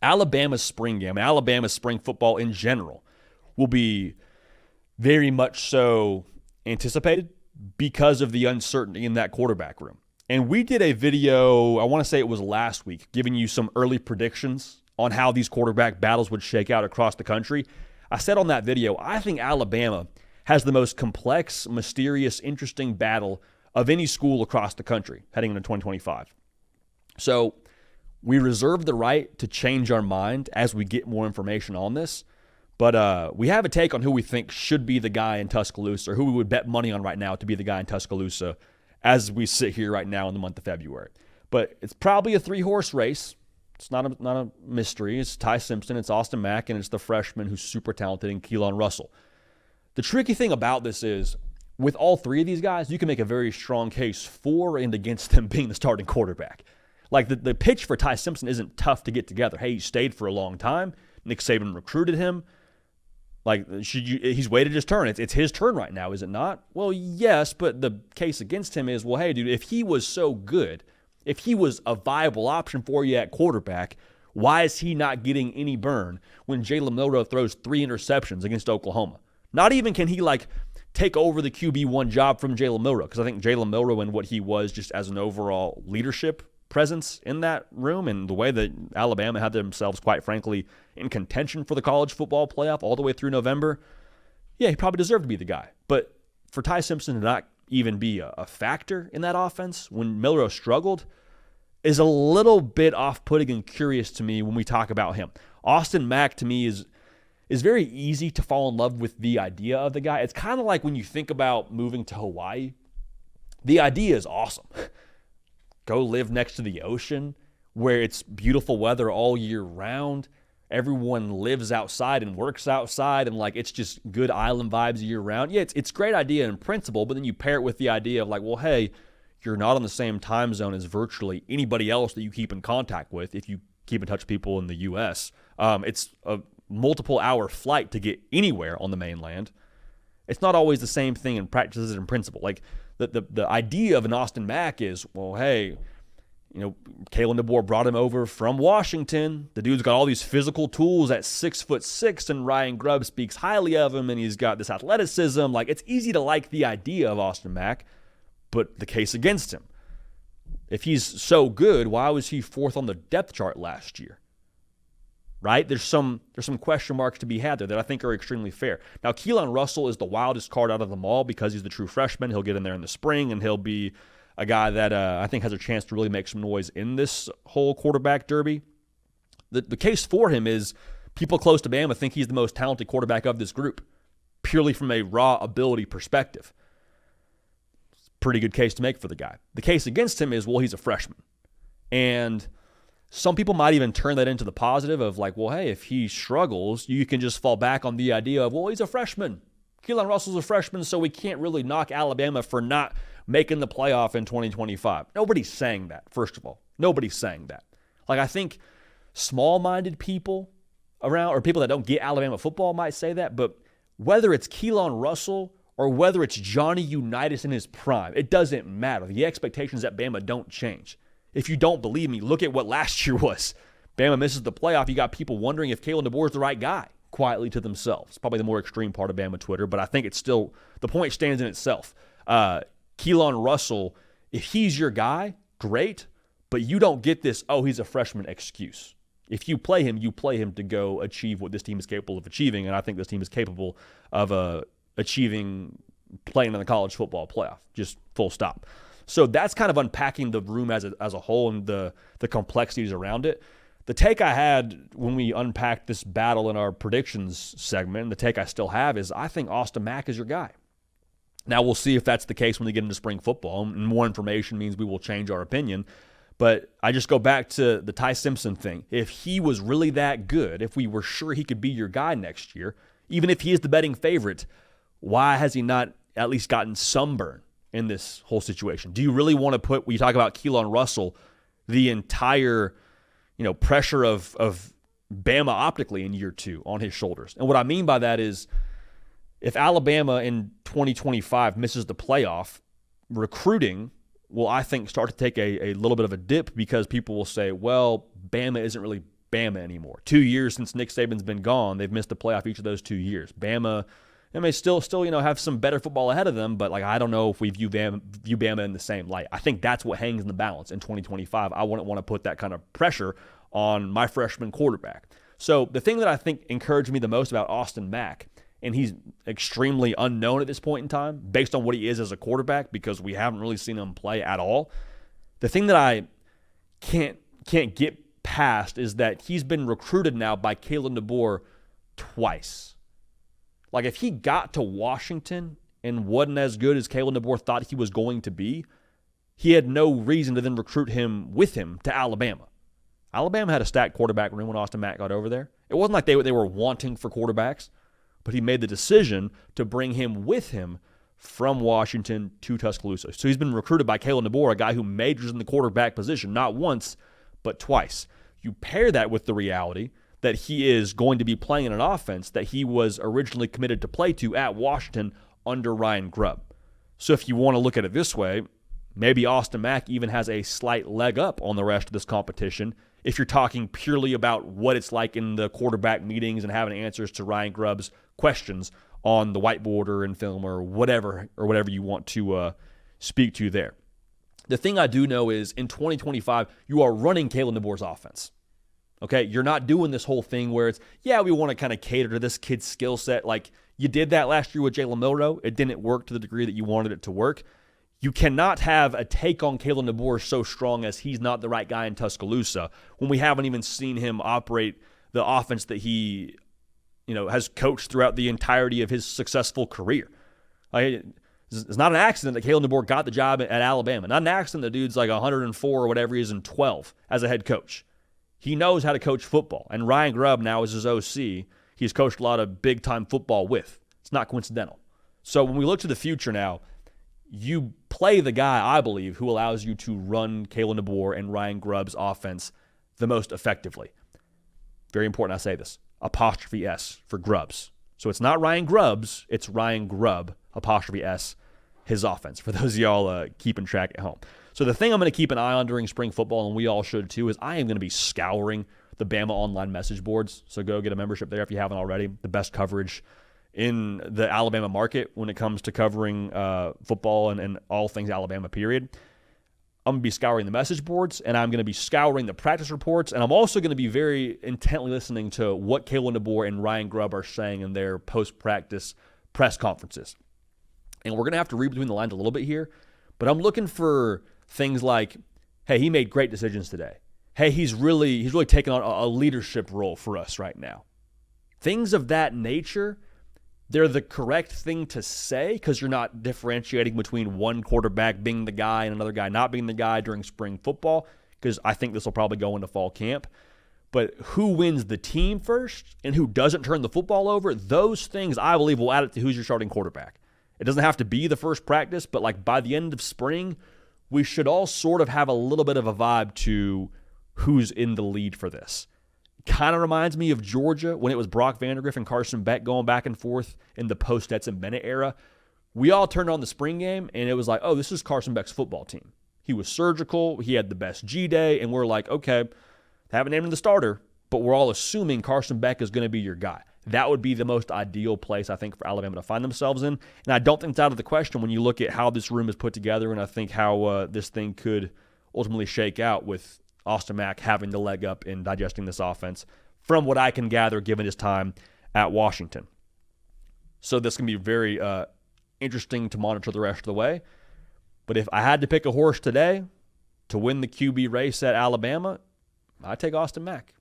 Alabama's spring game, Alabama's spring football in general, will be very much so anticipated because of the uncertainty in that quarterback room. And we did a video, I want to say it was last week, giving you some early predictions on how these quarterback battles would shake out across the country. I said on that video, I think Alabama has the most complex, mysterious, interesting battle of any school across the country heading into 2025. So we reserve the right to change our mind as we get more information on this. But we have a take on who we think should be the guy in Tuscaloosa, or who we would bet money on right now to be the guy in Tuscaloosa as we sit here right now in the month of February. But it's probably a 3-horse race. It's not a mystery. It's Ty Simpson, it's Austin Mack, and it's the freshman who's super talented in Keelon Russell. The tricky thing about this is, with all three of these guys, you can make a very strong case for and against them being the starting quarterback. Like, the pitch for Ty Simpson isn't tough to get together. Hey, he stayed for a long time. Nick Saban recruited him. Like, he's waited his turn. It's his turn right now, is it not? Well, yes, but the case against him is, well, hey, dude, if he was so good, if he was a viable option for you at quarterback, why is he not getting any burn when Jalen Milroe throws 3 interceptions against Oklahoma? Not even can he, take over the QB1 job from Jalen Milroe, because I think Jalen Milroe and what he was just as an overall leadership presence in that room and the way that Alabama had themselves, quite frankly, in contention for the college football playoff all the way through November, yeah, he probably deserved to be the guy. But for Ty Simpson to not even be a factor in that offense when Milroe struggled is a little bit off-putting and curious to me when we talk about him. Austin Mack, to me, is very easy to fall in love with the idea of the guy. It's kind of like when you think about moving to Hawaii. The idea is awesome. Go live next to the ocean where it's beautiful weather all year round. Everyone lives outside and works outside, and it's just good island vibes year round. Yeah, it's a great idea in principle, but then you pair it with the idea of well, hey, you're not on the same time zone as virtually anybody else that you keep in contact with if you keep in touch with people in the U.S. It's a multiple-hour flight to get anywhere on the mainland. It's not always the same thing in practices and principle. The idea of an Austin Mack is, well, hey, Kalen DeBoer brought him over from Washington. The dude's got all these physical tools at 6'6", and Ryan Grubb speaks highly of him, and he's got this athleticism. It's easy to like the idea of Austin Mack, but the case against him. If he's so good, why was he 4th on the depth chart last year? Right? There's some question marks to be had there that I think are extremely fair. Now, Keelon Russell is the wildest card out of them all because he's the true freshman. He'll get in there in the spring, and he'll be a guy that I think has a chance to really make some noise in this whole quarterback derby. The case for him is people close to Bama think he's the most talented quarterback of this group, purely from a raw ability perspective. It's a pretty good case to make for the guy. The case against him is, well, he's a freshman. And some people might even turn that into the positive of well, hey, if he struggles, you can just fall back on the idea of, well, he's a freshman. Keelon Russell's a freshman, so we can't really knock Alabama for not making the playoff in 2025. Nobody's saying that, first of all. Nobody's saying that. I think small-minded people around, or people that don't get Alabama football might say that, but whether it's Keelon Russell or whether it's Johnny Unitas in his prime, it doesn't matter. The expectations at Bama don't change. If you don't believe me, look at what last year was. Bama misses the playoff. You got people wondering if Kalen DeBoer is the right guy, quietly to themselves. Probably the more extreme part of Bama Twitter, but I think it's still, the point stands in itself. Keelon Russell, if he's your guy, great, but you don't get this, oh, he's a freshman excuse. If you play him to go achieve what this team is capable of achieving, and I think this team is capable of achieving playing in the college football playoff, just full stop. So that's kind of unpacking the room as a whole and the complexities around it. The take I had when we unpacked this battle in our predictions segment, and the take I still have, is I think Austin Mack is your guy. Now, we'll see if that's the case when we get into spring football, and more information means we will change our opinion. But I just go back to the Ty Simpson thing. If he was really that good, if we were sure he could be your guy next year, even if he is the betting favorite, why has he not at least gotten some burn in this whole situation? Do you really want to put, when you talk about Keelon Russell, the entire pressure of Bama optically in year 2 on his shoulders? And what I mean by that is, if Alabama in 2025 misses the playoff, recruiting will, I think, start to take a little bit of a dip, because people will say, well, Bama isn't really Bama anymore. 2 years since Nick Saban's been gone, they've missed a playoff each of those 2 years. Bama, they may still have some better football ahead of them, but I don't know if we view Bama in the same light. I think that's what hangs in the balance in 2025. I wouldn't want to put that kind of pressure on my freshman quarterback. So the thing that I think encouraged me the most about Austin Mack, and he's extremely unknown at this point in time based on what he is as a quarterback because we haven't really seen him play at all. The thing that I can't get past is that he's been recruited now by Keelon Russell twice. If he got to Washington and wasn't as good as Keelon Russell thought he was going to be, he had no reason to then recruit him with him to Alabama. Alabama had a stacked quarterback room when Austin Mack got over there. It wasn't like they were wanting for quarterbacks, but he made the decision to bring him with him from Washington to Tuscaloosa. So he's been recruited by Keelon Russell, a guy who majors in the quarterback position, not once, but twice. You pair that with the reality that he is going to be playing in an offense that he was originally committed to play to at Washington under Ryan Grubb. So if you want to look at it this way, maybe Austin Mack even has a slight leg up on the rest of this competition if you're talking purely about what it's like in the quarterback meetings and having answers to Ryan Grubb's questions on the whiteboard or in film or whatever you want to speak to there. The thing I do know is in 2025, you are running Keelon Russell's offense. Okay, you're not doing this whole thing where it's, we want to kind of cater to this kid's skill set. You did that last year with Jalen Milroe. It didn't work to the degree that you wanted it to work. You cannot have a take on Keelon Russell so strong as he's not the right guy in Tuscaloosa when we haven't even seen him operate the offense that he has coached throughout the entirety of his successful career. It's not an accident that Keelon Russell got the job at Alabama. Not an accident the dude's 104 or whatever he is in 12 as a head coach. He knows how to coach football, and Ryan Grubb now is his OC. He's coached a lot of big-time football with. It's not coincidental. So when we look to the future now, you play the guy, I believe, who allows you to run Keelon Russell and Ryan Grubb's offense the most effectively. Very important I say this. Apostrophe S for Grubbs. So it's not Ryan Grubb's, it's Ryan Grubb, apostrophe S, his offense, for those of y'all keeping track at home. So the thing I'm going to keep an eye on during spring football, and we all should too, is I am going to be scouring the Bama online message boards. So go get a membership there if you haven't already. The best coverage in the Alabama market when it comes to covering football and all things Alabama, period. I'm going to be scouring the message boards, and I'm going to be scouring the practice reports, and I'm also going to be very intently listening to what Keelon Russell and Ryan Grubb are saying in their post-practice press conferences. And we're going to have to read between the lines a little bit here, but I'm looking for things like, hey, he made great decisions today. Hey, he's really taking on a leadership role for us right now. Things of that nature, they're the correct thing to say because you're not differentiating between one quarterback being the guy and another guy not being the guy during spring football, because I think this will probably go into fall camp. But who wins the team first and who doesn't turn the football over, those things I believe will add it to who's your starting quarterback. It doesn't have to be the first practice, but by the end of spring, we should all sort of have a little bit of a vibe to who's in the lead for this. Kind of reminds me of Georgia when it was Brock Vandagriff and Carson Beck going back and forth in the post-Stetson Bennett era. We all turned on the spring game, and it was like, oh, this is Carson Beck's football team. He was surgical. He had the best G-Day, and we're like, okay, haven't named him the starter, but we're all assuming Carson Beck is going to be your guy. That would be the most ideal place, I think, for Alabama to find themselves in. And I don't think it's out of the question when you look at how this room is put together, and I think how this thing could ultimately shake out with Austin Mack having the leg up in digesting this offense from what I can gather given his time at Washington. So this can be very interesting to monitor the rest of the way. But if I had to pick a horse today to win the QB race at Alabama, I'd take Austin Mack.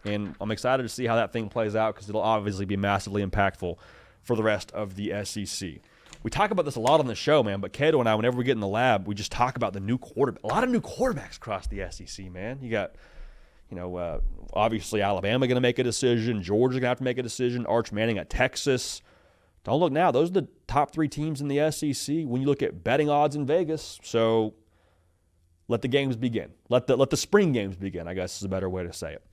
And I'm excited to see how that thing plays out because it'll obviously be massively impactful for the rest of the SEC. We talk about this a lot on the show, man, but Cato and I, whenever we get in the lab, we just talk about the new quarterback. A lot of new quarterbacks across the SEC, man. You got, obviously Alabama going to make a decision. Georgia going to have to make a decision. Arch Manning at Texas. Don't look now. Those are the top three teams in the SEC when you look at betting odds in Vegas. So let the games begin. Let the spring games begin, I guess is a better way to say it.